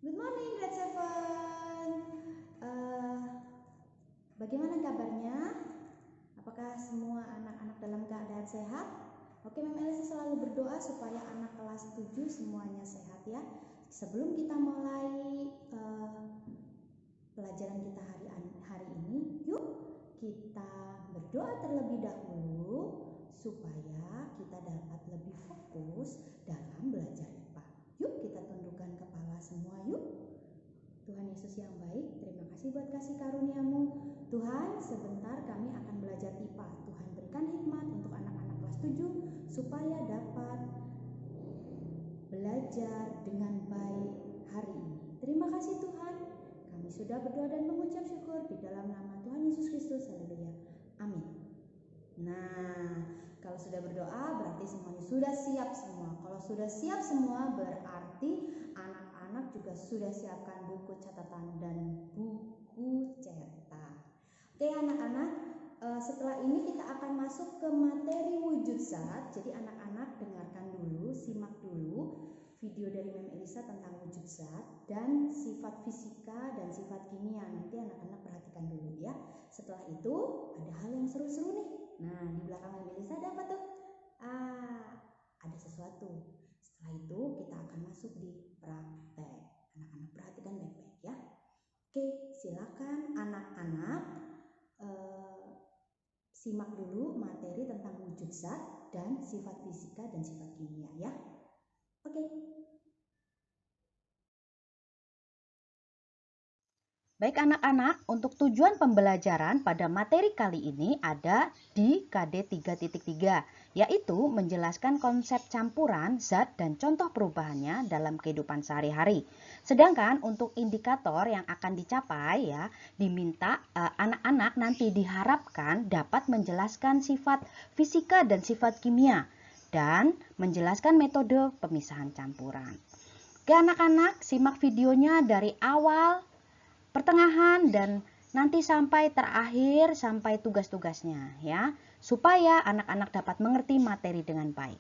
Good morning, grade 7. Bagaimana kabarnya? Apakah semua anak-anak dalam keadaan sehat? Oke, Mem Elisa selalu berdoa supaya anak kelas 7 semuanya sehat ya. Sebelum kita mulai pelajaran kita hari ini, yuk kita berdoa terlebih dahulu supaya kita dapat lebih fokus dalam belajar IPA. Yuk kita tundukkan kepala semua yuk. Tuhan Yesus yang baik, terima kasih buat kasih karunia-Mu. Tuhan, sebentar kami akan belajar IPA. Tuhan berikan hikmat untuk anak-anak kelas 7 supaya dapat belajar dengan baik hari ini. Terima kasih Tuhan. Kami sudah berdoa dan mengucap syukur di dalam nama Tuhan Yesus Kristus. Haleluya. Amin. Nah, kalau sudah berdoa berarti semuanya sudah siap semua. Kalau sudah siap semua berarti anak-anak juga sudah siapkan buku catatan dan buku cetak. Oke anak-anak, setelah ini kita akan masuk ke materi wujud zat. Jadi anak-anak dengarkan dulu, simak dulu video dari Mem Elisa tentang wujud zat dan sifat fisika dan sifat kimia. Nanti anak-anak perhatikan dulu ya. Setelah itu ada hal yang seru-seru nih. Nah, di belakang Mem Elisa ada apa tuh? Ada sesuatu. Setelah itu kita akan masuk di praktek. Anak-anak perhatikan baik-baik ya. Oke, silakan anak-anak simak dulu materi tentang wujud zat dan sifat fisika dan sifat kimia ya. Oke. Baik anak-anak, untuk tujuan pembelajaran pada materi kali ini ada di KD 3.3, yaitu menjelaskan konsep campuran, zat, dan contoh perubahannya dalam kehidupan sehari-hari. Sedangkan untuk indikator yang akan dicapai ya, diminta anak-anak nanti diharapkan dapat menjelaskan sifat fisika dan sifat kimia, dan menjelaskan metode pemisahan campuran. Oke anak-anak, simak videonya dari awal, pertengahan, dan nanti sampai terakhir, sampai tugas-tugasnya ya, supaya anak-anak dapat mengerti materi dengan baik.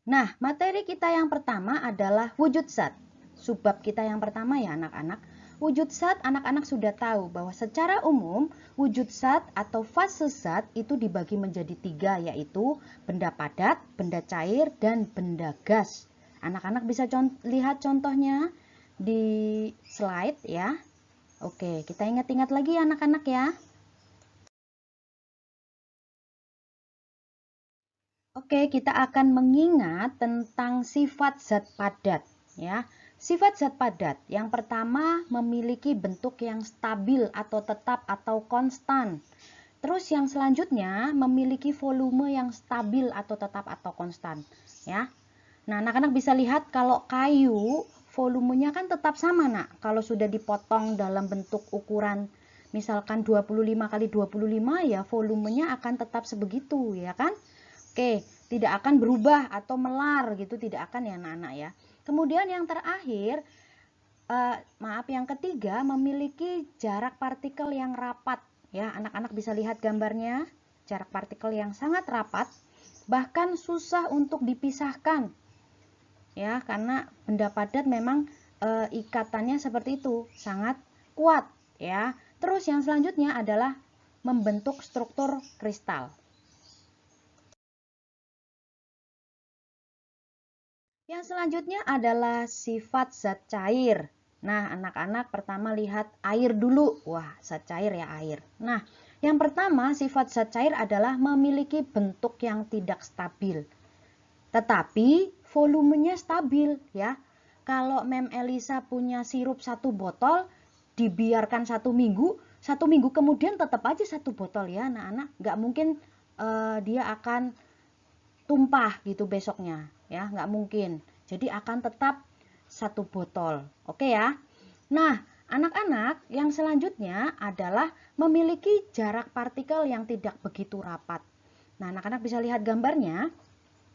Nah, materi kita yang pertama adalah wujud zat. Subbab kita yang pertama ya anak-anak. Wujud zat anak-anak sudah tahu bahwa secara umum wujud zat atau fase zat itu dibagi menjadi 3, yaitu benda padat, benda cair, dan benda gas. Anak-anak bisa lihat contohnya di slide ya. Oke, kita ingat-ingat lagi anak-anak ya. Oke, kita akan mengingat tentang sifat zat padat ya. Sifat zat padat yang pertama memiliki bentuk yang stabil atau tetap atau konstan. Terus yang selanjutnya memiliki volume yang stabil atau tetap atau konstan ya. Nah, anak-anak bisa lihat kalau kayu volumenya kan tetap sama, Nak. Kalau sudah dipotong dalam bentuk ukuran misalkan 25 kali 25 ya volumenya akan tetap sebegitu ya kan? Oke, tidak akan berubah atau melar gitu, tidak akan ya anak-anak ya. Kemudian yang terakhir, yang ketiga memiliki jarak partikel yang rapat ya. Anak-anak bisa lihat gambarnya, jarak partikel yang sangat rapat, bahkan susah untuk dipisahkan ya, karena benda padat memang ikatannya seperti itu, sangat kuat ya. Terus yang selanjutnya adalah membentuk struktur kristal. Yang selanjutnya adalah sifat zat cair. Nah, anak-anak pertama lihat air dulu. Wah, zat cair ya air. Nah, yang pertama sifat zat cair adalah memiliki bentuk yang tidak stabil. Tetapi volumenya stabil ya. Kalau Mem Elisa punya sirup 1 botol, dibiarkan 1 minggu kemudian tetap aja 1 botol ya anak-anak. Nggak mungkin dia akan tumpah gitu besoknya ya, nggak mungkin. Jadi akan tetap 1 botol. Oke ya. Nah, anak-anak yang selanjutnya adalah memiliki jarak partikel yang tidak begitu rapat. Nah, anak-anak bisa lihat gambarnya.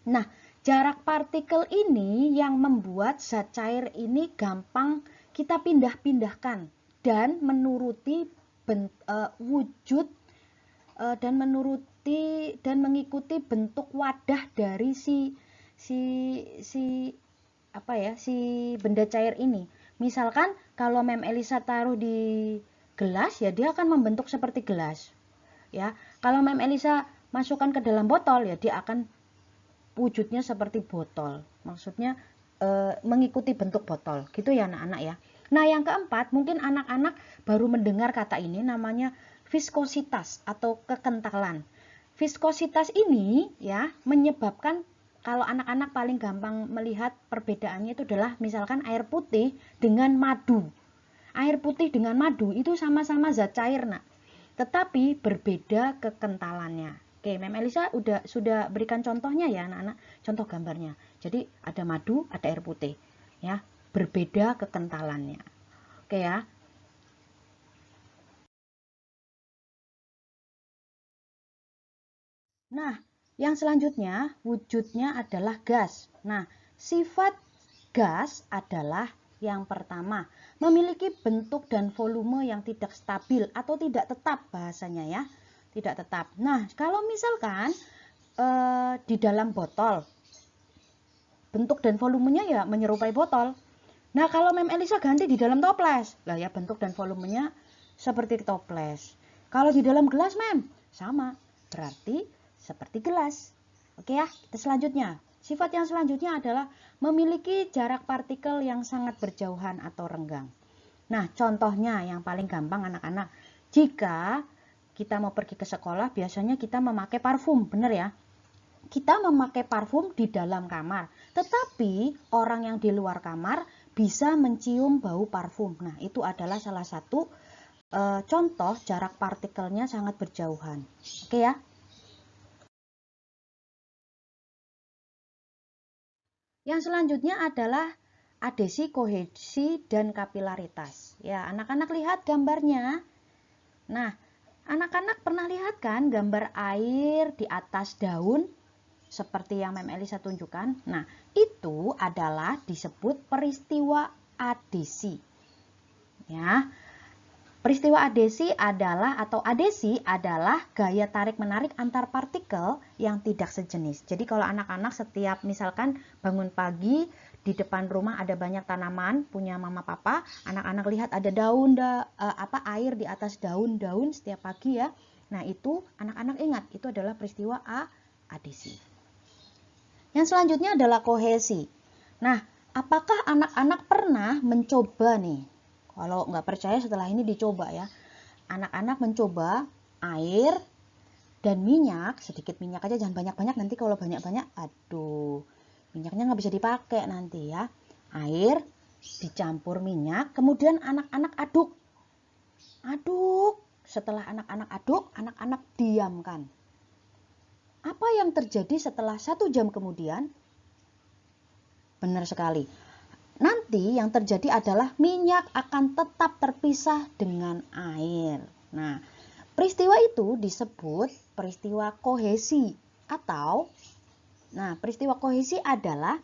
Nah, jarak partikel ini yang membuat zat cair ini gampang kita pindah-pindahkan dan menuruti wujud dan menuruti mengikuti bentuk wadah dari si benda cair ini. Misalkan kalau Mem Elisa taruh di gelas, ya dia akan membentuk seperti gelas. Ya, kalau Mem Elisa masukkan ke dalam botol, ya dia akan wujudnya seperti botol. Maksudnya mengikuti bentuk botol. Gitu ya anak-anak ya. Nah, yang keempat, mungkin anak-anak baru mendengar kata ini, namanya viskositas atau kekentalan. Viskositas ini ya menyebabkan, kalau anak-anak paling gampang melihat perbedaannya itu adalah misalkan air putih dengan madu. Air putih dengan madu itu sama-sama zat cair, Nak. Tetapi berbeda kekentalannya. Oke, Mem Elisa sudah berikan contohnya ya anak-anak, contoh gambarnya. Jadi ada madu, ada air putih. Ya, berbeda kekentalannya. Oke ya. Nah, yang selanjutnya wujudnya adalah gas. Nah, sifat gas adalah yang pertama, memiliki bentuk dan volume yang tidak stabil atau tidak tetap bahasanya ya. Tidak tetap. Nah, kalau misalkan di dalam botol, bentuk dan volumenya ya menyerupai botol. Nah, kalau Mem Elisa ganti di dalam toples, lah ya bentuk dan volumenya seperti toples. Kalau di dalam gelas, Mem, sama. Berarti seperti gelas. Oke ya, kita selanjutnya. Sifat yang selanjutnya adalah memiliki jarak partikel yang sangat berjauhan atau renggang. Nah, contohnya yang paling gampang anak-anak. Jika kita mau pergi ke sekolah, biasanya kita memakai parfum, bener ya? Kita memakai parfum di dalam kamar, tetapi orang yang di luar kamar bisa mencium bau parfum. Nah, itu adalah salah satu contoh jarak partikelnya sangat berjauhan. Oke ya? Yang selanjutnya adalah adhesi, kohesi, dan kapilaritas. Ya, anak-anak lihat gambarnya. Nah, anak-anak pernah lihat kan gambar air di atas daun? Seperti yang Mem Elisa tunjukkan. Nah, itu adalah disebut peristiwa adhesi. Ya. Peristiwa adhesi adalah gaya tarik-menarik antar partikel yang tidak sejenis. Jadi kalau anak-anak setiap misalkan bangun pagi, di depan rumah ada banyak tanaman punya mama papa, anak-anak lihat ada air di atas daun-daun setiap pagi ya. Nah, itu anak-anak ingat, itu adalah peristiwa adhesi. Yang selanjutnya adalah kohesi. Nah, apakah anak-anak pernah mencoba nih? Kalau nggak percaya setelah ini dicoba ya. Anak-anak mencoba air dan minyak, sedikit minyak aja, jangan banyak-banyak, nanti kalau banyak-banyak, aduh, minyaknya nggak bisa dipakai nanti ya. Air dicampur minyak, kemudian anak-anak aduk. Aduk, setelah anak-anak aduk, anak-anak diamkan. Apa yang terjadi setelah 1 jam kemudian? Benar sekali. Nanti yang terjadi adalah minyak akan tetap terpisah dengan air. Nah, peristiwa itu disebut peristiwa kohesi atau peristiwa kohesi adalah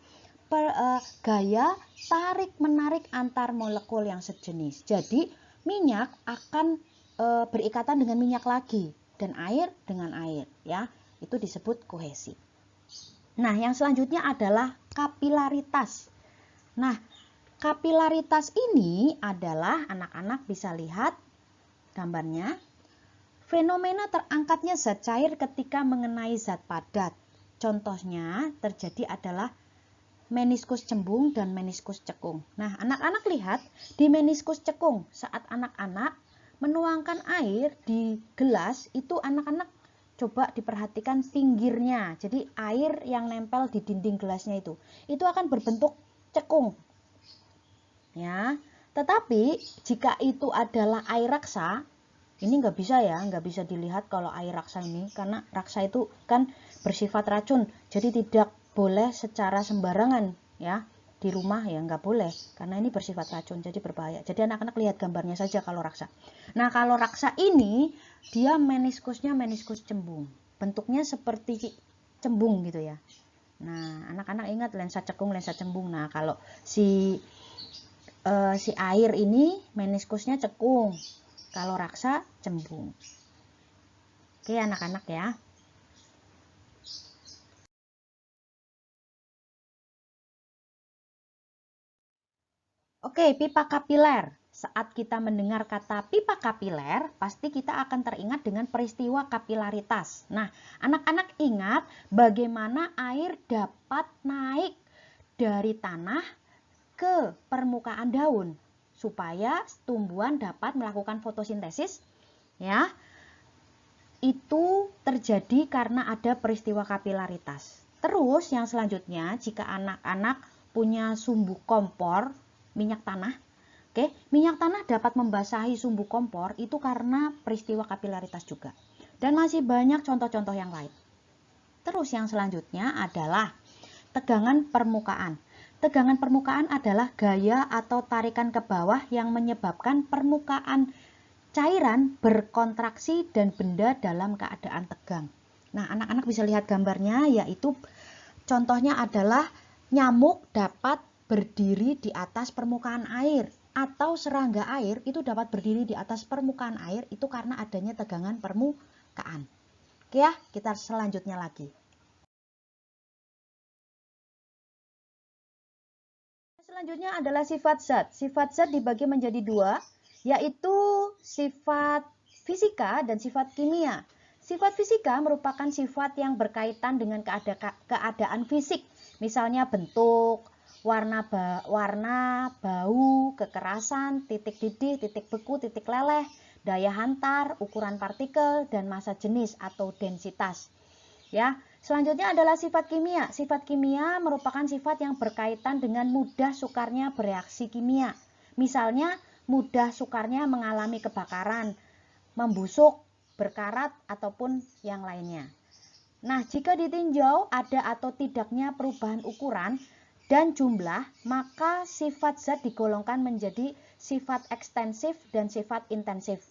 gaya tarik-menarik antar molekul yang sejenis. Jadi, minyak akan berikatan dengan minyak lagi dan air dengan air ya. Itu disebut kohesi. Nah, yang selanjutnya adalah kapilaritas. Nah, kapilaritas ini adalah anak-anak bisa lihat gambarnya. Fenomena terangkatnya zat cair ketika mengenai zat padat. Contohnya terjadi adalah meniskus cembung dan meniskus cekung. Nah, anak-anak lihat di meniskus cekung saat anak-anak menuangkan air di gelas, itu anak-anak coba diperhatikan pinggirnya. Jadi air yang nempel di dinding gelasnya itu akan berbentuk cekung. Ya, tetapi jika itu adalah air raksa, ini nggak bisa dilihat kalau air raksa ini, karena raksa itu kan bersifat racun, jadi tidak boleh secara sembarangan ya di rumah ya, nggak boleh karena ini bersifat racun, jadi berbahaya. Jadi anak-anak lihat gambarnya saja kalau raksa. Nah, kalau raksa ini dia meniskusnya meniskus cembung, bentuknya seperti cembung gitu ya. Nah, anak-anak ingat lensa cekung, lensa cembung. Nah, kalau si air ini meniskusnya cekung, kalau raksa cembung. Oke anak-anak ya. Oke, pipa kapiler. Saat kita mendengar kata pipa kapiler, pasti kita akan teringat dengan peristiwa kapilaritas. Nah, anak-anak ingat bagaimana air dapat naik dari tanah ke permukaan daun supaya tumbuhan dapat melakukan fotosintesis, ya. Itu terjadi karena ada peristiwa kapilaritas. Terus yang selanjutnya, jika anak-anak punya sumbu kompor minyak tanah, oke, minyak tanah dapat membasahi sumbu kompor itu karena peristiwa kapilaritas juga. Dan masih banyak contoh-contoh yang lain. Terus yang selanjutnya adalah tegangan permukaan. Tegangan permukaan adalah gaya atau tarikan ke bawah yang menyebabkan permukaan cairan berkontraksi dan benda dalam keadaan tegang. Nah, anak-anak bisa lihat gambarnya, yaitu contohnya adalah nyamuk dapat berdiri di atas permukaan air atau serangga air itu dapat berdiri di atas permukaan air itu karena adanya tegangan permukaan. Oke ya, kita selanjutnya lagi. Selanjutnya adalah sifat zat. Sifat zat dibagi menjadi dua, yaitu sifat fisika dan sifat kimia. Sifat fisika merupakan sifat yang berkaitan dengan keadaan fisik, misalnya bentuk, warna, bau, kekerasan, titik didih, titik beku, titik leleh, daya hantar, ukuran partikel, dan massa jenis atau densitas. Ya, selanjutnya adalah sifat kimia. Sifat kimia merupakan sifat yang berkaitan dengan mudah sukarnya bereaksi kimia. Misalnya, mudah sukarnya mengalami kebakaran, membusuk, berkarat, ataupun yang lainnya. Nah, jika ditinjau ada atau tidaknya perubahan ukuran dan jumlah, maka sifat zat digolongkan menjadi sifat ekstensif dan sifat intensif.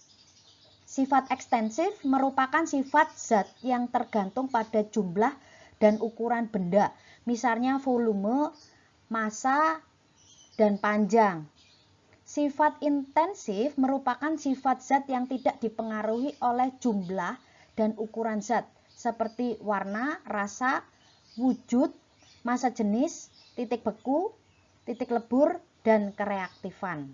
Sifat ekstensif merupakan sifat zat yang tergantung pada jumlah dan ukuran benda, misalnya volume, massa, dan panjang. Sifat intensif merupakan sifat zat yang tidak dipengaruhi oleh jumlah dan ukuran zat, seperti warna, rasa, wujud, massa jenis, titik beku, titik lebur, dan kereaktifan.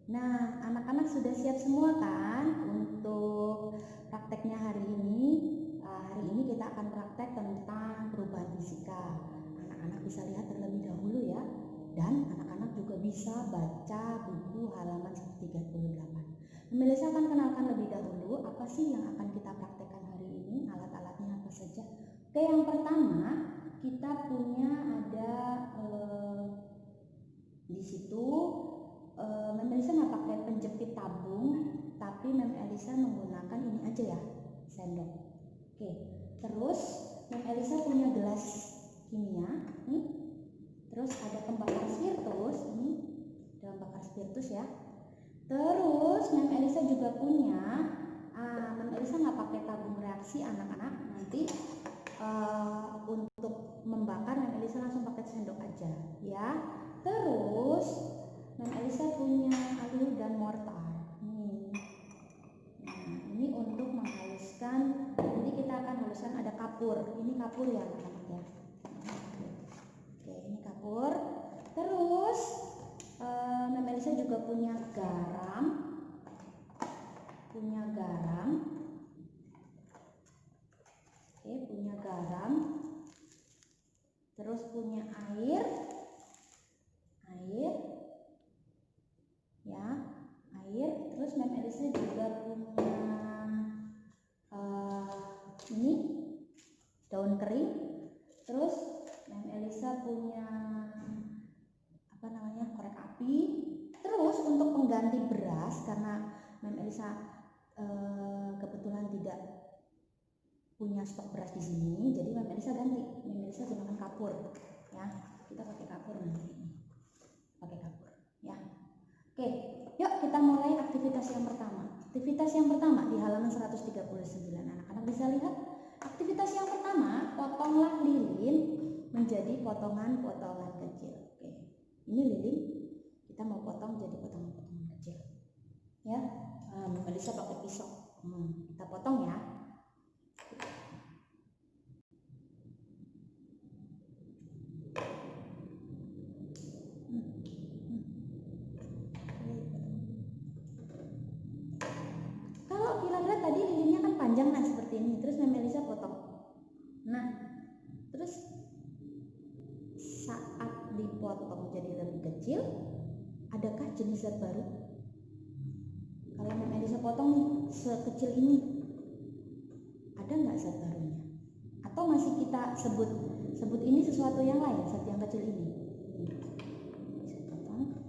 Nah, anak-anak sudah siap semua kan untuk prakteknya hari ini? Hari ini kita akan praktek tentang perubahan fisika. Anak-anak bisa lihat terlebih dahulu ya. Dan anak-anak juga bisa baca buku halaman 138. Melisa akan kenalkan lebih dahulu apa sih yang akan kita praktekkan hari ini, alat-alatnya apa saja. Oke, yang pertama kita punya ada di situ Mem Elisa nggak pakai penjepit tabung, tapi Mem Elisa menggunakan ini aja ya, sendok. Oke, terus Mem Elisa punya gelas kimia, nih. Terus ada pembakar spiritus, ini dalam bakar spiritus ya. Terus Mem Elisa juga punya, Mem Elisa nggak pakai tabung reaksi anak-anak, nanti untuk membakar Mem Elisa langsung pakai sendok aja ya. Terus Mem Elisa punya alu dan mortar. Nah, ini untuk menghaluskan. Nanti kita akan haluskan ada kapur. Ini kapur ya anak-anak ya. Oke, ini kapur. Terus Mem Elisa juga punya garam. Punya garam. Oke, punya garam. Terus punya air. Ya, air. Terus Mem Elisa juga punya ini daun kering. Terus Mem Elisa punya apa namanya, korek api. Terus untuk pengganti beras, karena Mem Elisa kebetulan tidak punya stok beras di sini, jadi Mem Elisa ganti. Mem Elisa gunakan kapur ya, kita pakai kapur nanti, pakai kapur ya. Oke, yuk kita mulai aktivitas yang pertama. Aktivitas yang pertama di halaman 139. Anak-anak bisa lihat. Aktivitas yang pertama, potonglah lilin menjadi potongan-potongan kecil. Oke, ini lilin, kita mau potong jadi potongan-potongan kecil. Ya, Melisa pakai pisau. Kita potong ya. panjang nah seperti ini, terus Mem Elisa potong. Nah, terus saat dipotong jadi lebih kecil, adakah jenis zat baru? Kalau Mem Elisa potong nih sekecil ini, ada nggak zat barunya? Atau masih kita sebut ini sesuatu yang lain, zat yang kecil ini? Bisa potong.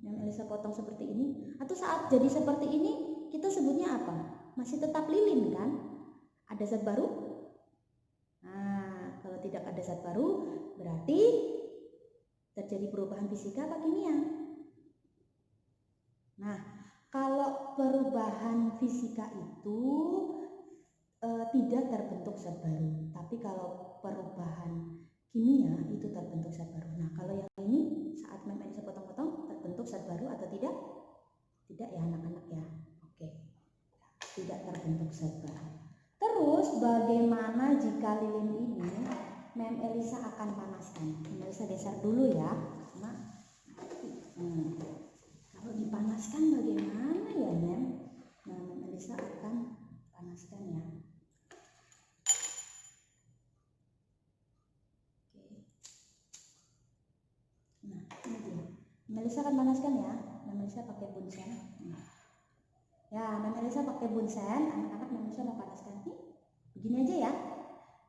Mem Elisa potong seperti ini, atau saat jadi seperti ini kita sebutnya apa? Masih tetap lilin kan? Ada zat baru? Nah, kalau tidak ada zat baru, berarti terjadi perubahan fisika apa kimia? Nah, kalau perubahan fisika itu tidak terbentuk zat baru, tapi kalau perubahan kimia itu terbentuk zat baru. Nah, kalau yang ini saat Mem Elisa potong-potong terbentuk zat baru atau tidak? Tidak ya anak-anak ya. Oke. Tidak terbentuk zat baru. Terus bagaimana jika lilin ini Mem Elisa akan panaskan? Mem Elisa geser dulu ya. Kalau dipanaskan bagaimana ya Mem? Nah, Mem Elisa akan panaskan ya. Oke. Nah, ini dia. Mem Elisa akan panaskan ya. Mem Elisa pakai bunsen. Ya, Mem Elisa pakai bunsen. Anak-anak Mem Elisa mau panaskan nih. Begini aja ya.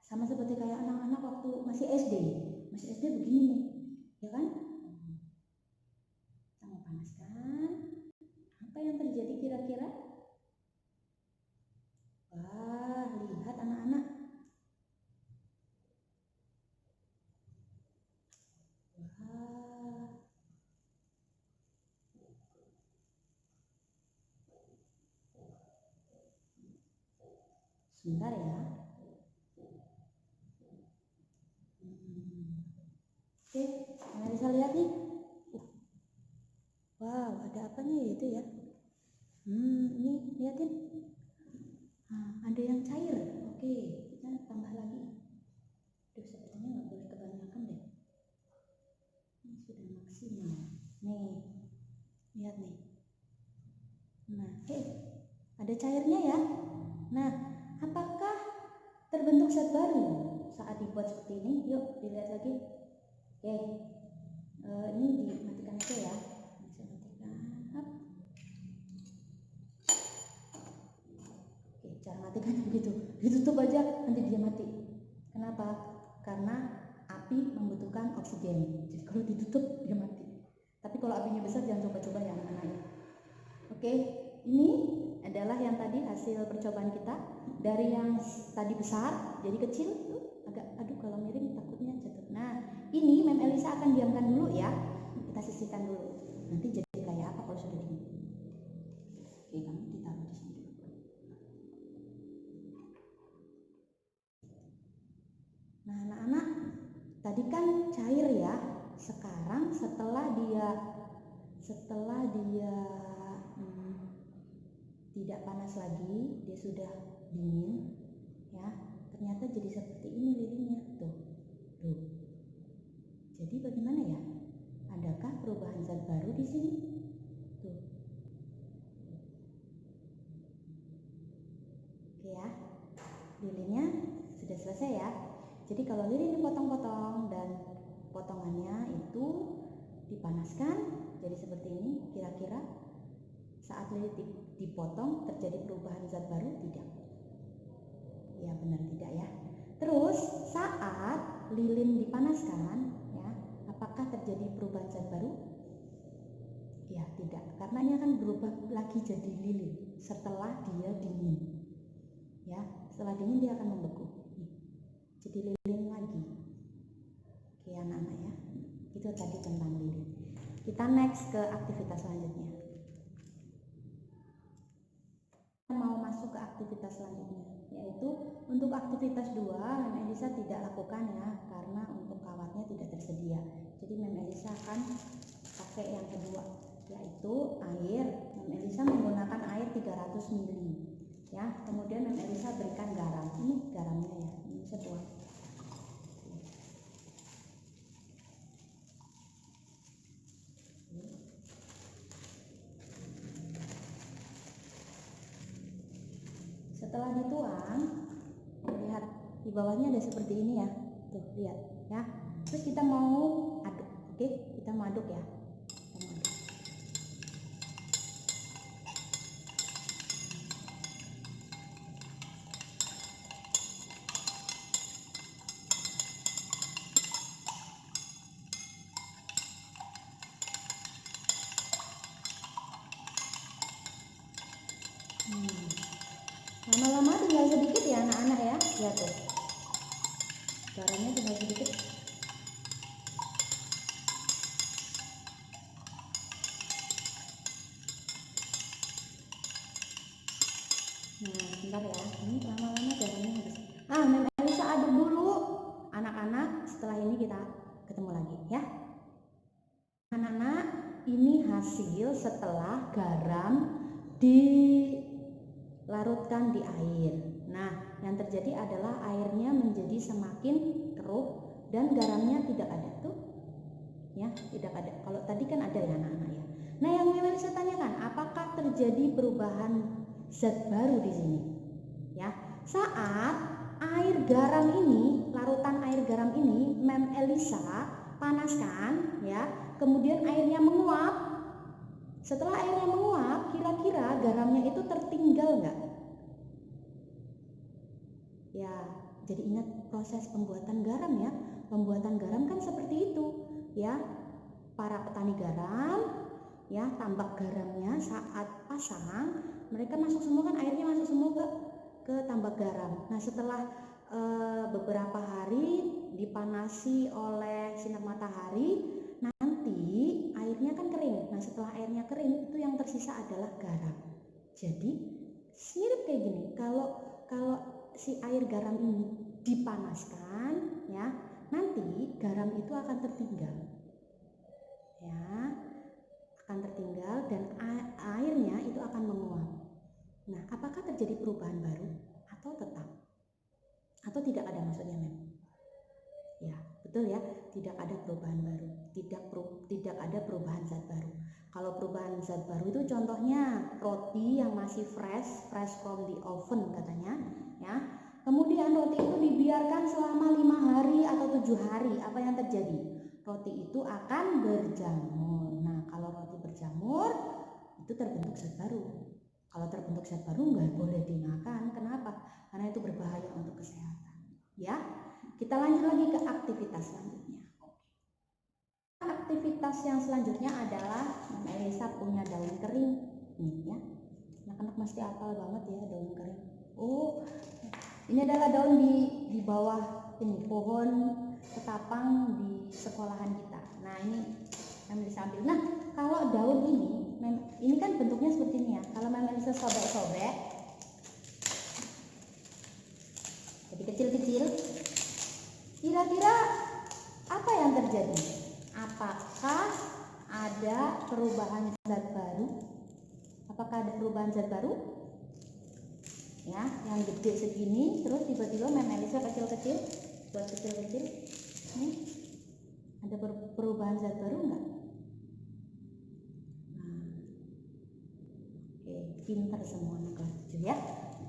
Sama seperti kayak anak-anak waktu masih SD. Masih SD begini nih. Ya kan? Kita mau panaskan. Apa yang terjadi kira-kira? Wah, lihat anak-anak. Wah. Sebentar ya. Oke, Mem Elisa lihat nih. Wow, ada apanya ya itu ya? Ini lihatin. Ada yang cair. Oke, kita tambah lagi. Duh, sepertinya nggak boleh kebanyakan deh. Ini sudah maksimal. Nih, lihat nih. Nah, ada cairnya ya. Nah, apakah terbentuk zat baru saat dibuat seperti ini? Yuk, dilihat lagi. Oke, ini dimatikan aja ya. Bisa matikan. Oke, cara matikan begitu. Ditutup aja, nanti dia mati. Kenapa? Karena api membutuhkan oksigen. Jadi kalau ditutup dia mati. Tapi kalau apinya besar jangan coba-coba ya anak-anak. Oke, ini adalah yang tadi hasil percobaan kita. Dari yang tadi besar jadi kecil, aduh kalau miring takutnya jatuh. Nah, ini Mem Elisa akan diamkan dulu ya. Kita sisihkan dulu. Nanti jadi kayak apa kalau sudah gini? Oke, kamu ditaruh di sini. Nah, anak-anak, tadi kan cair ya. Sekarang setelah dia tidak panas lagi, dia sudah dingin ya, ternyata jadi seperti ini lilinnya tuh. Jadi bagaimana ya, adakah perubahan zat baru di sini tuh? Oke ya, lilinnya sudah selesai ya. Jadi kalau lilin dipotong-potong dan potongannya itu dipanaskan jadi seperti ini, kira-kira saat lilin dipotong terjadi perubahan zat baru tidak? Ya benar tidak ya. Terus saat lilin dipanaskan ya, apakah terjadi perubahan zat baru? Ya tidak, karena ini akan berubah lagi jadi lilin setelah dia dingin. Ya, setelah dingin dia akan membeku. Jadi lilin lagi. Oke anak-anak ya, itu tadi tentang lilin. Kita next ke aktivitas selanjutnya. Mau masuk ke aktivitas selanjutnya, yaitu untuk aktivitas 2 Mem Elisa tidak lakukan ya, karena untuk kawatnya tidak tersedia. Jadi Mem Elisa akan pakai yang kedua, yaitu air. Mem Elisa menggunakan air 300 ml ya. Kemudian Mem Elisa berikan garam. Ini garamnya ya, ini sebuah. setelah dituang, lihat di bawahnya ada seperti ini ya. Tuh, lihat ya. Terus kita mau aduk. Oke, kita mau aduk ya. Lama-lama tinggal sedikit ya anak-anak ya. Lihat tuh. Garamnya tinggal sedikit. Nah, bentar ya. Ini lama-lama garamnya habis. Mem Elisa aduk dulu. Anak-anak, setelah ini kita ketemu lagi ya. Anak-anak, ini hasil setelah garam dilarutkan di air. Nah, yang terjadi adalah airnya menjadi semakin keruh dan garamnya tidak ada tuh. Ya, tidak ada. Kalau tadi kan ada ya anak-anak ya. Nah, yang Mem Elisa tanyakan, apakah terjadi perubahan zat baru di sini? Ya, saat air garam ini, larutan air garam ini Mem Elisa panaskan ya, kemudian airnya menguap. Setelah airnya menguap, kira-kira garamnya itu tertinggal nggak? Ya, jadi ingat proses pembuatan garam ya. Pembuatan garam kan seperti itu ya. Para petani garam ya, tambak garamnya saat pasang, mereka masuk semua kan, airnya masuk semua ke tambak garam. Nah, setelah beberapa hari dipanasi oleh sinar matahari, nanti airnya kan kering. Nah, setelah airnya kering, itu yang tersisa adalah garam. Jadi mirip kayak gini. Kalau si air garam ini dipanaskan ya, nanti garam itu akan tertinggal. Ya, akan tertinggal dan airnya itu akan menguap. Nah, apakah terjadi perubahan baru atau tetap? Atau tidak ada maksudnya, Mem? Ya, betul ya, tidak ada perubahan baru, tidak ada perubahan zat baru. Kalau perubahan zat baru itu contohnya roti yang masih fresh from the oven katanya, ya. Kemudian roti itu dibiarkan selama 5 hari atau 7 hari, apa yang terjadi? Roti itu akan berjamur. Nah, kalau roti berjamur itu terbentuk zat baru. Kalau terbentuk zat baru nggak boleh dimakan. Kenapa? Karena itu berbahaya untuk kesehatan. Ya. Kita lanjut lagi ke aktivitas selanjutnya. Aktivitas yang selanjutnya adalah Mem Elisa punya daun kering. Nih ya. Anak-anak mesti hafal banget ya daun kering. Oh, ini adalah daun di bawah ini pohon ketapang di sekolahan kita. Nah, ini Mem Elisa ambil. Nah, kalau daun ini kan bentuknya seperti ini ya. Kalau Mem Elisa sobek-sobek, jadi kecil-kecil, kira-kira apa yang terjadi? Apakah ada perubahan zat baru? Apakah ada perubahan zat baru? Ya, yang gede segini, terus tiba-tiba Mem Elisa kecil-kecil, buat kecil-kecil. Nih, ada perubahan zat baru enggak? Nah, oke, pintar semua anak kelas 7 ya.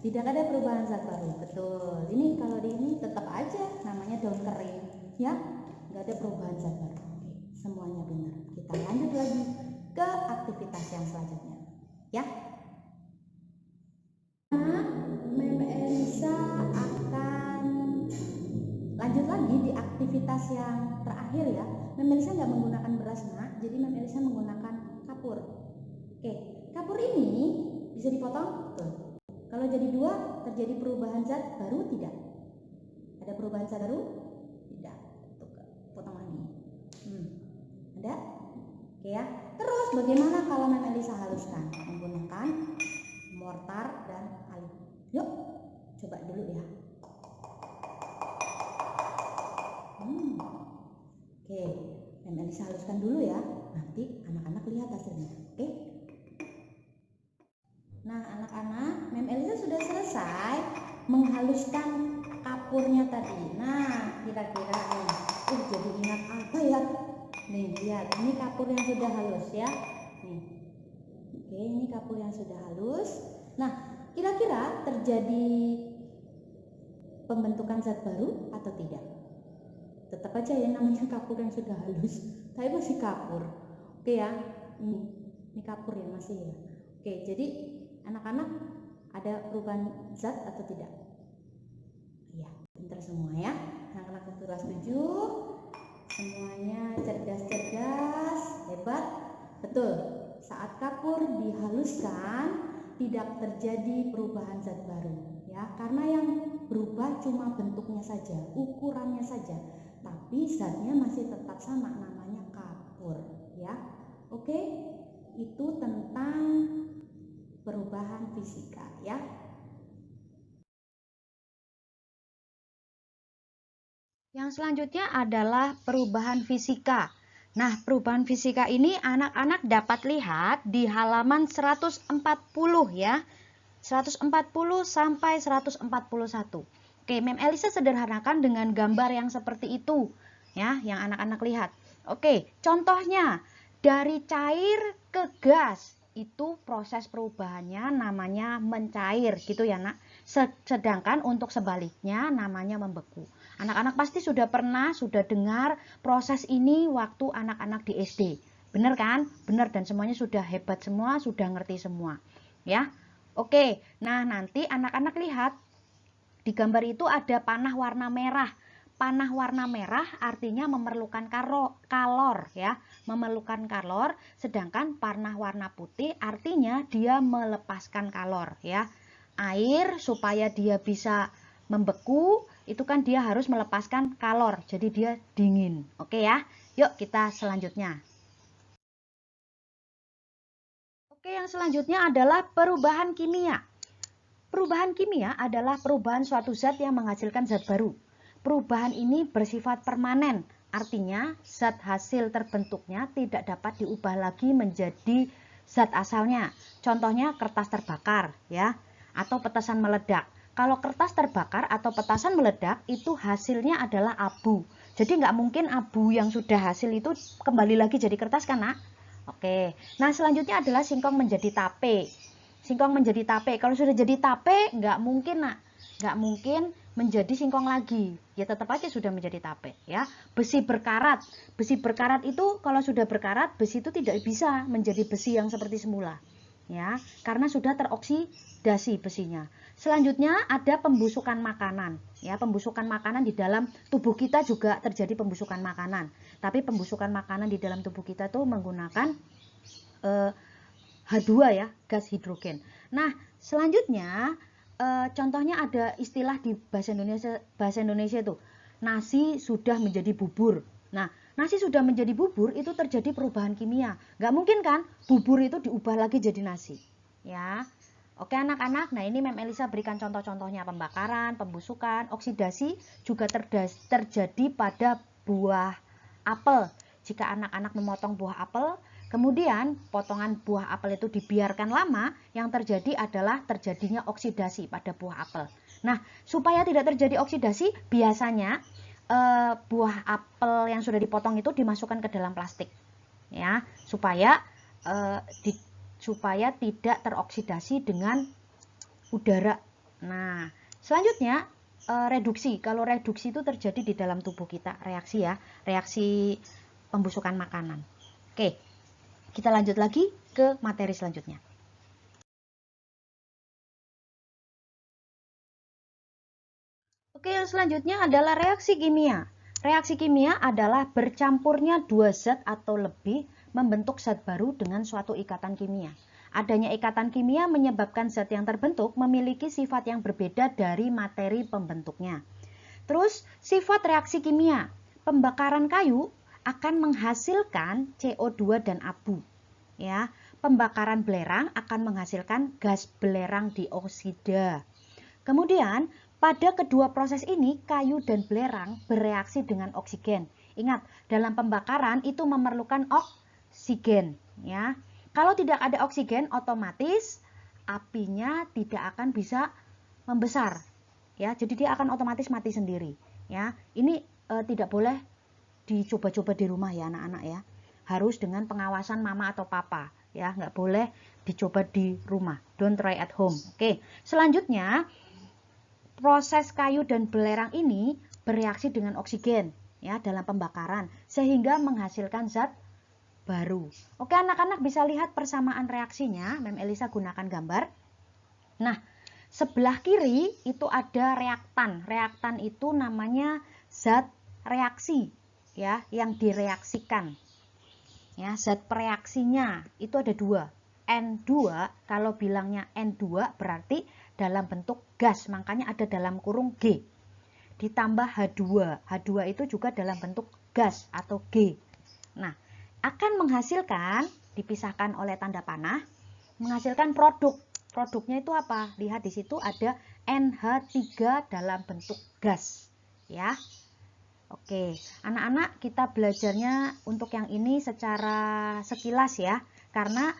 Tidak ada perubahan zat baru, betul. Ini kalau di ini tetap aja namanya daun kering, ya, nggak ada perubahan zat baru. Oke, semuanya benar. Kita lanjut lagi ke aktivitas yang selanjutnya, ya. Nah, Mem Elisa akan lanjut lagi di aktivitas yang terakhir ya. Mem Elisa nggak menggunakan beras nak, jadi Mem Elisa menggunakan kapur. Oke, kapur ini bisa dipotong, tuh. Kalau jadi 2, terjadi perubahan zat baru tidak? Ada perubahan zat baru? Tidak. Potong lagi. Ada? Oke ya. Terus bagaimana kalau Mem Elisa haluskan? Menggunakan mortar dan alit. Yuk, coba dulu ya. Oke, Mem Elisa haluskan dulu ya. Nanti anak-anak lihat hasilnya. Oke? Nah, anak-anak, Mem Elisa sudah selesai menghaluskan kapurnya tadi. Nah, kira-kira nih, jadi ingat apa ya? Nih, lihat, ini kapur yang sudah halus ya. Nih. Oke, ini kapur yang sudah halus. Nah, kira-kira terjadi pembentukan zat baru atau tidak? Tetap aja ya, namanya kapur yang sudah halus, tapi masih kapur. Oke ya, ini kapur ya masih ya. Oke, jadi anak-anak ada perubahan zat atau tidak? Iya, pintar semua ya. Anak-anak kelas 7 semuanya cerdas-cerdas, hebat. Betul, saat kapur dihaluskan tidak terjadi perubahan zat baru ya, karena yang berubah cuma bentuknya saja, ukurannya saja, tapi zatnya masih tetap sama, namanya kapur ya. Oke, itu tentang perubahan fisika ya. Yang selanjutnya adalah perubahan fisika. Nah, perubahan fisika ini anak-anak dapat lihat di halaman 140 ya. 140 sampai 141. Oke, Mem Elisa sederhanakan dengan gambar yang seperti itu ya, yang anak-anak lihat. Oke, contohnya dari cair ke gas itu proses perubahannya namanya mencair gitu ya, Nak. Sedangkan untuk sebaliknya namanya membeku. Anak-anak pasti sudah dengar proses ini waktu anak-anak di SD. Benar kan? Benar, dan semuanya sudah hebat semua, sudah ngerti semua. Ya. Oke, nah nanti anak-anak lihat di gambar itu ada panah warna merah. Panah warna merah artinya memerlukan kalor ya, memerlukan kalor, sedangkan panah warna putih artinya dia melepaskan kalor ya. Air supaya dia bisa membeku itu kan dia harus melepaskan kalor, jadi dia dingin. Oke ya, yuk kita selanjutnya. Oke, yang selanjutnya adalah perubahan kimia. Perubahan kimia adalah perubahan suatu zat yang menghasilkan zat baru. Perubahan ini bersifat permanen, artinya zat hasil terbentuknya tidak dapat diubah lagi menjadi zat asalnya. Contohnya kertas terbakar ya, atau petasan meledak. Kalau kertas terbakar atau petasan meledak itu hasilnya adalah abu. Jadi nggak mungkin abu yang sudah hasil itu kembali lagi jadi kertas kan, Nak? Oke, nah selanjutnya adalah singkong menjadi tape. Singkong menjadi tape, kalau sudah jadi tape nggak mungkin, Nak, nggak mungkin menjadi singkong lagi, ya tetap aja sudah menjadi tape ya. Besi berkarat itu kalau sudah berkarat, besi itu tidak bisa menjadi besi yang seperti semula ya, karena sudah teroksidasi besinya. Selanjutnya ada pembusukan makanan ya. Pembusukan makanan di dalam tubuh kita juga terjadi pembusukan makanan, tapi pembusukan makanan di dalam tubuh kita tuh menggunakan H2 ya, gas hidrogen. Nah, selanjutnya contohnya ada istilah di bahasa Indonesia itu, nasi sudah menjadi bubur. Nah, nasi sudah menjadi bubur itu terjadi perubahan kimia. Nggak mungkin kan bubur itu diubah lagi jadi nasi. Ya. Oke anak-anak, nah ini Mem Elisa berikan contoh-contohnya pembakaran, pembusukan, oksidasi juga terjadi pada buah apel. Jika anak-anak memotong buah apel, kemudian potongan buah apel itu dibiarkan lama, yang terjadi adalah terjadinya oksidasi pada buah apel. Nah, supaya tidak terjadi oksidasi, biasanya buah apel yang sudah dipotong itu dimasukkan ke dalam plastik, ya, supaya tidak teroksidasi dengan udara. Nah, selanjutnya reduksi. Kalau reduksi itu terjadi di dalam tubuh kita, reaksi ya, reaksi pembusukan makanan. Oke, kita lanjut lagi ke materi selanjutnya. Oke, yang selanjutnya adalah reaksi kimia. Reaksi kimia adalah bercampurnya dua zat atau lebih membentuk zat baru dengan suatu ikatan kimia. Adanya ikatan kimia menyebabkan zat yang terbentuk memiliki sifat yang berbeda dari materi pembentuknya. Terus, sifat reaksi kimia. Pembakaran kayu akan menghasilkan CO2 dan abu. Ya, pembakaran belerang akan menghasilkan gas belerang dioksida. Kemudian, pada kedua proses ini, kayu dan belerang bereaksi dengan oksigen. Ingat, dalam pembakaran itu memerlukan oksigen. Ya. Kalau tidak ada oksigen, otomatis apinya tidak akan bisa membesar. Ya, jadi dia akan otomatis mati sendiri. Ya, ini tidak boleh dicoba-coba di rumah ya anak-anak ya. Harus dengan pengawasan mama atau papa. ya, nggak boleh dicoba di rumah, don't try at home. Oke, selanjutnya proses kayu dan belerang ini bereaksi dengan oksigen ya dalam pembakaran sehingga menghasilkan zat baru. Oke, anak-anak bisa lihat persamaan reaksinya. Mem Elisa gunakan gambar. Nah, sebelah kiri itu ada reaktan. Reaktan itu namanya zat reaksi ya, yang direaksikan. Ya, zat pereaksinya itu ada 2. N2, kalau bilangnya N2 berarti dalam bentuk gas, makanya ada dalam kurung G. Ditambah H2. H2 itu juga dalam bentuk gas atau G. Nah, akan menghasilkan, dipisahkan oleh tanda panah, menghasilkan produk. Produknya itu apa? Lihat di situ ada NH3 dalam bentuk gas. Ya. Oke, anak-anak kita belajarnya untuk yang ini secara sekilas ya. Karena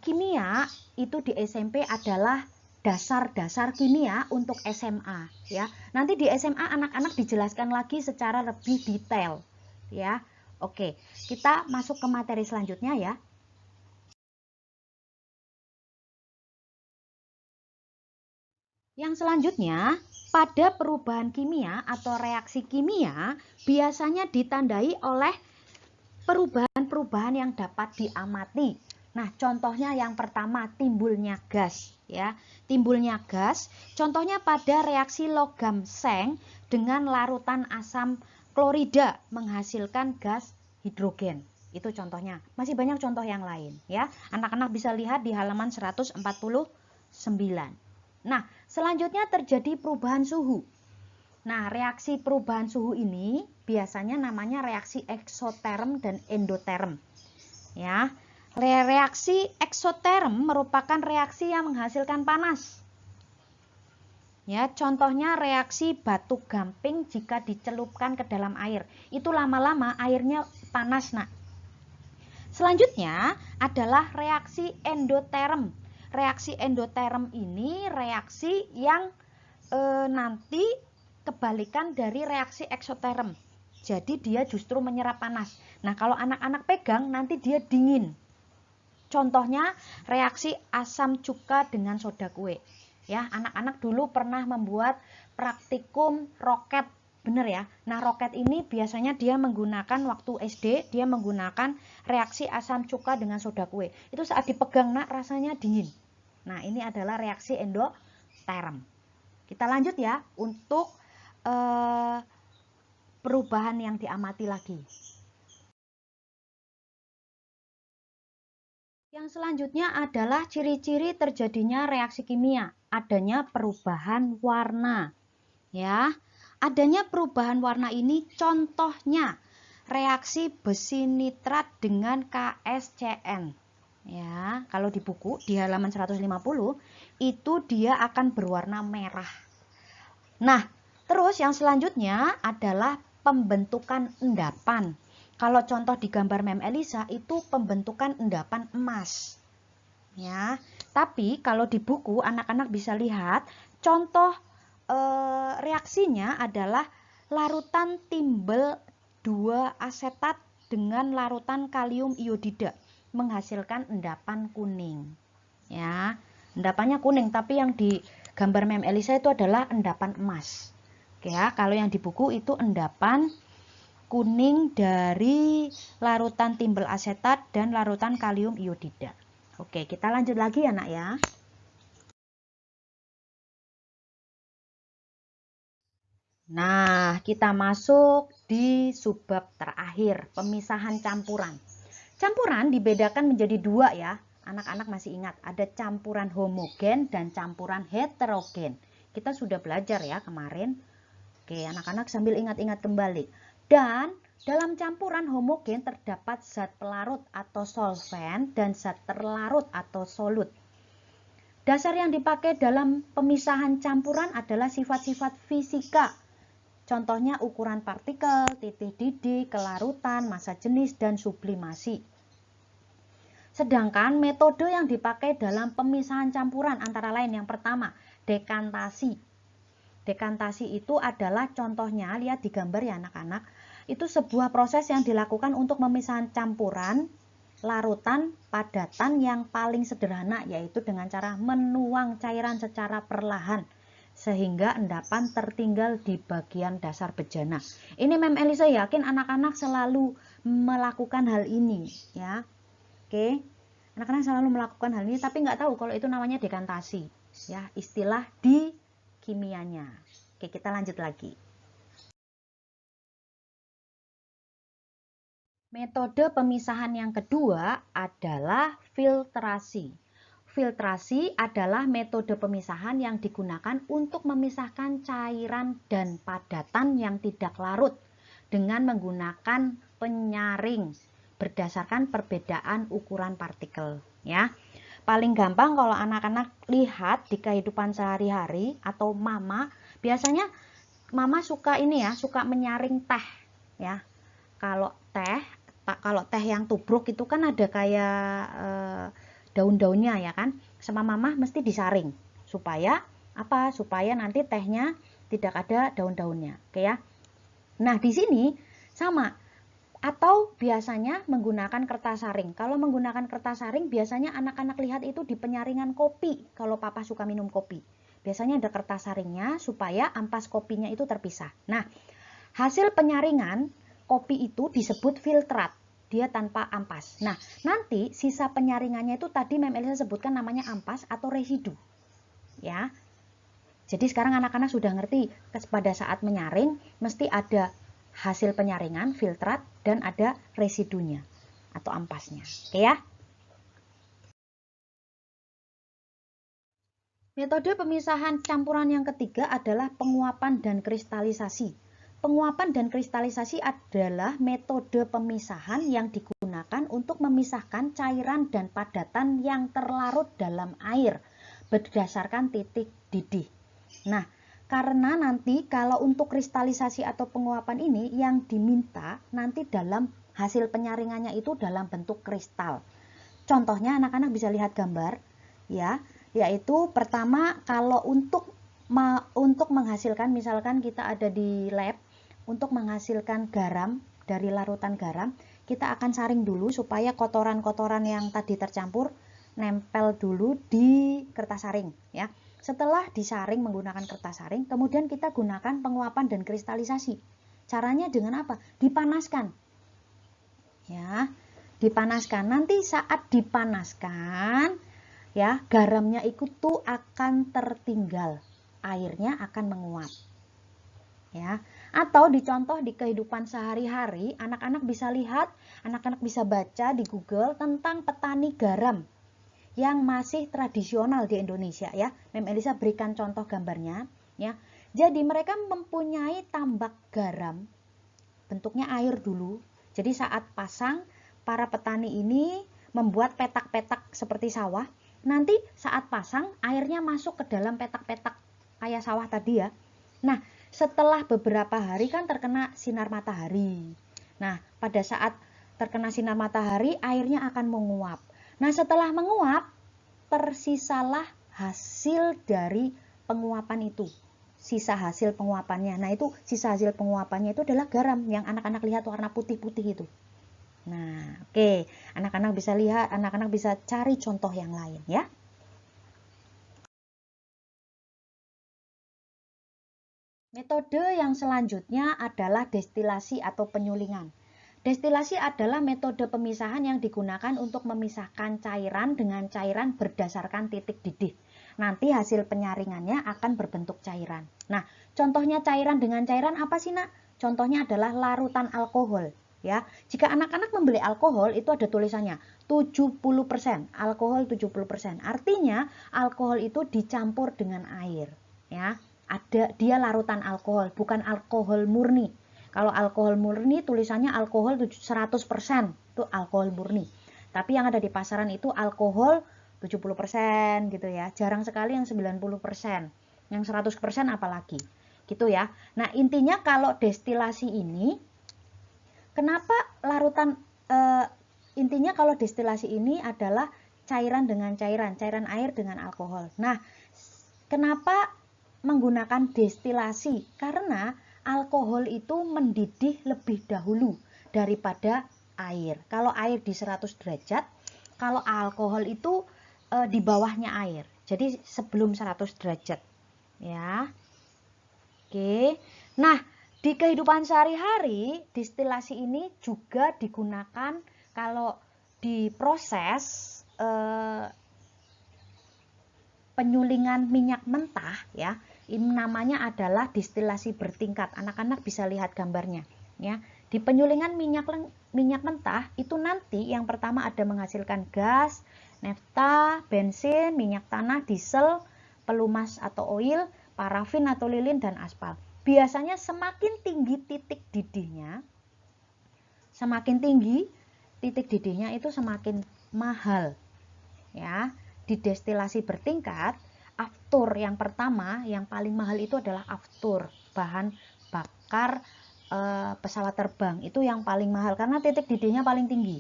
kimia itu di SMP adalah dasar-dasar kimia untuk SMA ya. Nanti di SMA anak-anak dijelaskan lagi secara lebih detail ya. Oke, kita masuk ke materi selanjutnya ya. Yang selanjutnya, pada perubahan kimia atau reaksi kimia biasanya ditandai oleh perubahan-perubahan yang dapat diamati. Nah, contohnya yang pertama timbulnya gas ya. Timbulnya gas, contohnya pada reaksi logam seng dengan larutan asam klorida menghasilkan gas hidrogen. Itu contohnya. Masih banyak contoh yang lain ya. Anak-anak bisa lihat di halaman 149. Nah, selanjutnya terjadi perubahan suhu. Nah, reaksi perubahan suhu ini biasanya namanya reaksi eksoterm dan endoterm. Ya, reaksi eksoterm merupakan reaksi yang menghasilkan panas. Ya, contohnya reaksi batu gamping jika dicelupkan ke dalam air. Itu lama-lama airnya panas, Nak. Selanjutnya adalah reaksi endoterm. Reaksi endoterm ini reaksi yang nanti kebalikan dari reaksi eksoterm. Jadi dia justru menyerap panas. Nah, kalau anak-anak pegang nanti dia dingin. Contohnya reaksi asam cuka dengan soda kue. Ya, anak-anak dulu pernah membuat praktikum roket. Bener ya. Nah, roket ini biasanya dia menggunakan waktu SD, dia menggunakan reaksi asam cuka dengan soda kue. Itu saat dipegang, Nak, rasanya dingin. Nah, ini adalah reaksi endoterm. Kita lanjut ya untuk perubahan yang diamati lagi. Yang selanjutnya adalah ciri-ciri terjadinya reaksi kimia, adanya perubahan warna. Ya, adanya perubahan warna ini contohnya reaksi besi nitrat dengan KSCN. Ya, kalau di buku di halaman 150 itu dia akan berwarna merah. Nah, terus yang selanjutnya adalah pembentukan endapan. Kalau contoh di gambar Mem Elisa itu pembentukan endapan emas. Ya, tapi kalau di buku anak-anak bisa lihat contoh reaksinya adalah larutan timbel 2 asetat dengan larutan kalium iodida menghasilkan endapan kuning. Ya, endapannya kuning, tapi yang di gambar Mem Elisa itu adalah endapan emas. Oke ya, kalau yang di buku itu endapan kuning dari larutan timbel asetat dan larutan kalium iodida. Oke, kita lanjut lagi ya, Nak ya. Nah, kita masuk di subbab terakhir, pemisahan campuran. Campuran dibedakan menjadi 2 ya. Anak-anak masih ingat, ada campuran homogen dan campuran heterogen. Kita sudah belajar ya kemarin. Oke, anak-anak sambil ingat-ingat kembali. Dan dalam campuran homogen terdapat zat pelarut atau solvent dan zat terlarut atau solut. Dasar yang dipakai dalam pemisahan campuran adalah sifat-sifat fisika. Contohnya ukuran partikel, titik didih, kelarutan, massa jenis, dan sublimasi. Sedangkan metode yang dipakai dalam pemisahan campuran antara lain yang pertama, dekantasi. Dekantasi itu adalah contohnya, lihat di gambar ya anak-anak, itu sebuah proses yang dilakukan untuk memisahkan campuran larutan padatan yang paling sederhana, yaitu dengan cara menuang cairan secara perlahan sehingga endapan tertinggal di bagian dasar bejana. Ini Mem Elisa yakin anak-anak selalu melakukan hal ini ya. Oke, anak-anak selalu melakukan hal ini, tapi nggak tahu kalau itu namanya dekantasi ya, istilah di kimianya. Oke, kita lanjut lagi. Metode pemisahan yang kedua adalah filtrasi. Filtrasi adalah metode pemisahan yang digunakan untuk memisahkan cairan dan padatan yang tidak larut dengan menggunakan penyaring berdasarkan perbedaan ukuran partikel ya. Paling gampang kalau anak-anak lihat di kehidupan sehari-hari atau mama, biasanya mama suka ini ya, suka menyaring teh ya. Kalau teh yang tubruk itu kan ada kayak daun-daunnya ya kan, sama mama mesti disaring supaya apa? Supaya nanti tehnya tidak ada daun-daunnya, oke ya. Nah di sini sama, atau biasanya menggunakan kertas saring. Kalau menggunakan kertas saring biasanya anak-anak lihat itu di penyaringan kopi. Kalau papa suka minum kopi, biasanya ada kertas saringnya supaya ampas kopinya itu terpisah. Nah hasil penyaringan kopi itu disebut filtrat, dia tanpa ampas. Nah, nanti sisa penyaringannya itu tadi Mem Elisa sebutkan namanya ampas atau residu. Ya. Jadi sekarang anak-anak sudah ngerti pada saat menyaring mesti ada hasil penyaringan, filtrat, dan ada residunya atau ampasnya. Oke ya. Metode pemisahan campuran yang ketiga adalah penguapan dan kristalisasi. Penguapan dan kristalisasi adalah metode pemisahan yang digunakan untuk memisahkan cairan dan padatan yang terlarut dalam air berdasarkan titik didih. Nah, karena nanti kalau untuk kristalisasi atau penguapan ini yang diminta nanti dalam hasil penyaringannya itu dalam bentuk kristal. Contohnya anak-anak bisa lihat gambar ya, yaitu pertama kalau untuk menghasilkan, misalkan kita ada di lab untuk menghasilkan garam dari larutan garam, kita akan saring dulu supaya kotoran-kotoran yang tadi tercampur nempel dulu di kertas saring ya. Setelah disaring menggunakan kertas saring, kemudian kita gunakan penguapan dan kristalisasi. Caranya dengan apa? Dipanaskan. Ya, dipanaskan. Nanti saat dipanaskan ya, garamnya itu tuh akan tertinggal, airnya akan menguap. Ya, atau dicontoh di kehidupan sehari-hari, anak-anak bisa lihat, anak-anak bisa baca di Google tentang petani garam yang masih tradisional di Indonesia ya. Mem Elisa berikan contoh gambarnya ya. Jadi mereka mempunyai tambak garam, bentuknya air dulu. Jadi saat pasang, para petani ini membuat petak-petak seperti sawah. Nanti saat pasang, airnya masuk ke dalam petak-petak kayak sawah tadi ya. Nah, setelah beberapa hari kan terkena sinar matahari. Nah, pada saat terkena sinar matahari, airnya akan menguap. Nah, setelah menguap, tersisalah hasil dari penguapan itu. Sisa hasil penguapannya. Nah, itu sisa hasil penguapannya itu adalah garam yang anak-anak lihat warna putih-putih itu. Nah, oke. Anak-anak bisa lihat, anak-anak bisa cari contoh yang lain ya. Metode yang selanjutnya adalah destilasi atau penyulingan. Destilasi adalah metode pemisahan yang digunakan untuk memisahkan cairan dengan cairan berdasarkan titik didih. Nanti hasil penyaringannya akan berbentuk cairan. Nah, contohnya cairan dengan cairan apa sih, Nak? Contohnya adalah larutan alkohol. Ya, jika anak-anak membeli alkohol itu ada tulisannya 70%, alkohol 70%. Artinya alkohol itu dicampur dengan air, ya. Ada dia larutan alkohol, bukan alkohol murni. Kalau alkohol murni tulisannya alkohol 100%, itu alkohol murni. Tapi yang ada di pasaran itu alkohol 70% gitu ya. Jarang sekali yang 90%. Yang 100% apalagi. Gitu ya. Nah, intinya kalau destilasi ini kenapa larutan intinya kalau destilasi ini adalah cairan dengan cairan, cairan air dengan alkohol. Nah, kenapa menggunakan destilasi? Karena alkohol itu mendidih lebih dahulu daripada air. Kalau air di 100 derajat, kalau alkohol itu di bawahnya air. Jadi sebelum 100 derajat. Ya. Oke. Nah, di kehidupan sehari-hari, distilasi ini juga digunakan kalau diproses penyulingan minyak mentah ya. Ini namanya adalah distilasi bertingkat. Anak-anak bisa lihat gambarnya ya. Di penyulingan minyak mentah itu nanti yang pertama ada menghasilkan gas, nafta, bensin, minyak tanah, diesel, pelumas atau oil, parafin atau lilin dan aspal. Biasanya semakin tinggi titik didihnya, itu semakin mahal. Ya, di destilasi bertingkat, aftur yang pertama yang paling mahal itu adalah aftur, bahan bakar pesawat terbang. Itu yang paling mahal karena titik didihnya paling tinggi.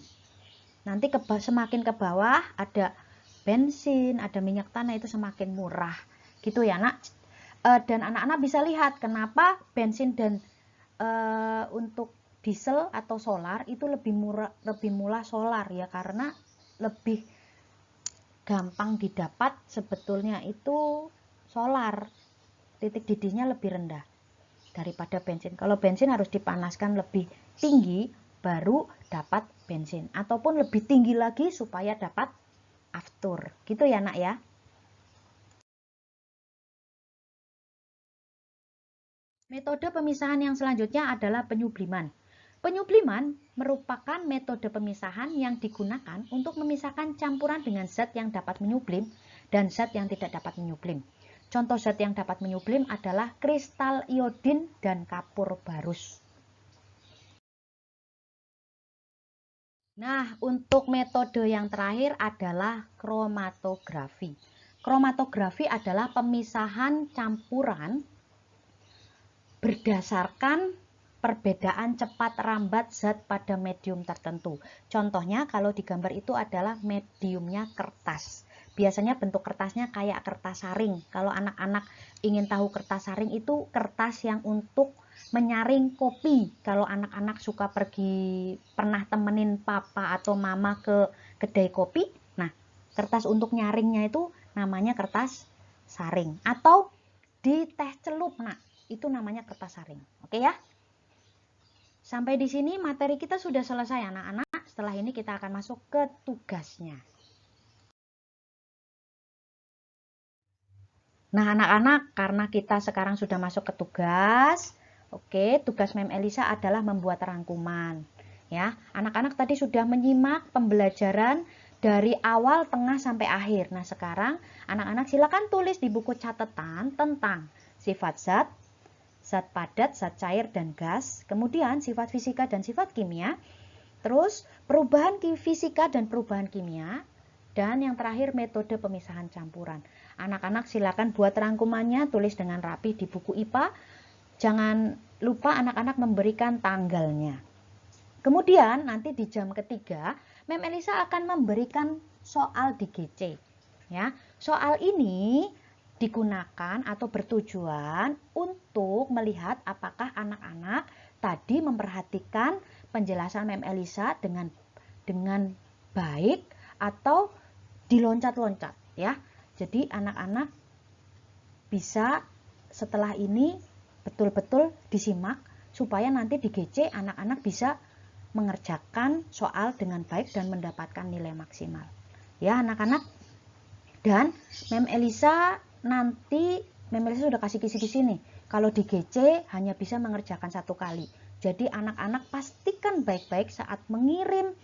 Nanti semakin ke bawah ada bensin, ada minyak tanah, itu semakin murah. Gitu ya, Nak. Dan anak-anak bisa lihat kenapa bensin dan untuk diesel atau solar itu lebih murah solar ya, karena lebih gampang didapat sebetulnya itu solar, titik didihnya lebih rendah daripada bensin. Kalau bensin harus dipanaskan lebih tinggi baru dapat bensin, ataupun lebih tinggi lagi supaya dapat aftur. Gitu ya, Nak ya. Metode pemisahan yang selanjutnya adalah penyubliman. Penyubliman merupakan metode pemisahan yang digunakan untuk memisahkan campuran dengan zat yang dapat menyublim dan zat yang tidak dapat menyublim. Contoh zat yang dapat menyublim adalah kristal iodin dan kapur barus. Nah, untuk metode yang terakhir adalah kromatografi. Kromatografi adalah pemisahan campuran berdasarkan perbedaan cepat rambat zat pada medium tertentu. Contohnya kalau di gambar itu adalah mediumnya kertas. Biasanya bentuk kertasnya kayak kertas saring. Kalau anak-anak ingin tahu kertas saring, itu kertas yang untuk menyaring kopi. Kalau anak-anak suka pernah temenin papa atau mama ke kedai kopi, nah kertas untuk nyaringnya itu namanya kertas saring. Atau di teh celup, nah itu namanya kertas saring. Oke ya? Sampai di sini materi kita sudah selesai anak-anak. Setelah ini kita akan masuk ke tugasnya. Nah anak-anak, karena kita sekarang sudah masuk ke tugas, oke, tugas Mem Elisa adalah membuat rangkuman. Ya, anak-anak tadi sudah menyimak pembelajaran dari awal, tengah, sampai akhir. Nah sekarang anak-anak silakan tulis di buku catatan tentang sifat zat, zat padat, zat cair, dan gas, kemudian sifat fisika dan sifat kimia, terus perubahan fisika dan perubahan kimia, dan yang terakhir metode pemisahan campuran. Anak-anak silakan buat rangkumannya, tulis dengan rapi di buku IPA. Jangan lupa anak-anak memberikan tanggalnya. Kemudian nanti di jam ketiga, Mem Elisa akan memberikan soal di GC. Ya, soal ini digunakan atau bertujuan untuk melihat apakah anak-anak tadi memperhatikan penjelasan Mem Elisa dengan baik atau diloncat-loncat ya. Jadi anak-anak bisa setelah ini betul-betul disimak supaya nanti di GC anak-anak bisa mengerjakan soal dengan baik dan mendapatkan nilai maksimal. Ya anak-anak. Dan Mem Elisa sudah kasih kisi-kisi nih. Kalau di GC hanya bisa mengerjakan 1 kali. Jadi anak-anak pastikan baik-baik saat mengirim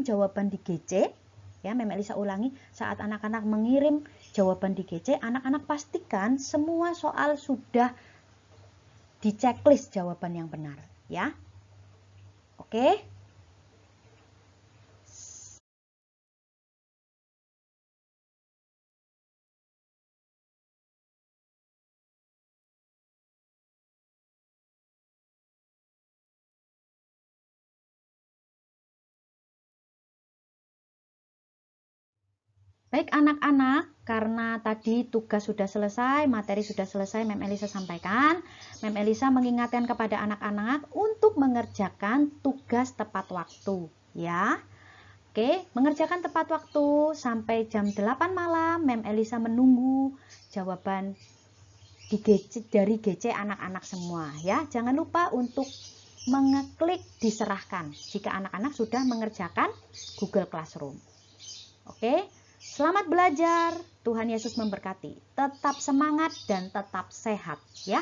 jawaban di GC. Ya, Mem Elisa ulangi, saat anak-anak mengirim jawaban di GC, anak-anak pastikan semua soal sudah di checklist jawaban yang benar, ya. Oke. Baik anak-anak, karena tadi tugas sudah selesai, materi sudah selesai, Mem Elisa sampaikan. Mem Elisa mengingatkan kepada anak-anak untuk mengerjakan tugas tepat waktu, ya. Oke, mengerjakan tepat waktu sampai jam 8 malam, Mem Elisa menunggu jawaban dari GC anak-anak semua, ya. Jangan lupa untuk mengeklik diserahkan jika anak-anak sudah mengerjakan Google Classroom. Oke. Selamat belajar, Tuhan Yesus memberkati. Tetap semangat dan tetap sehat, ya.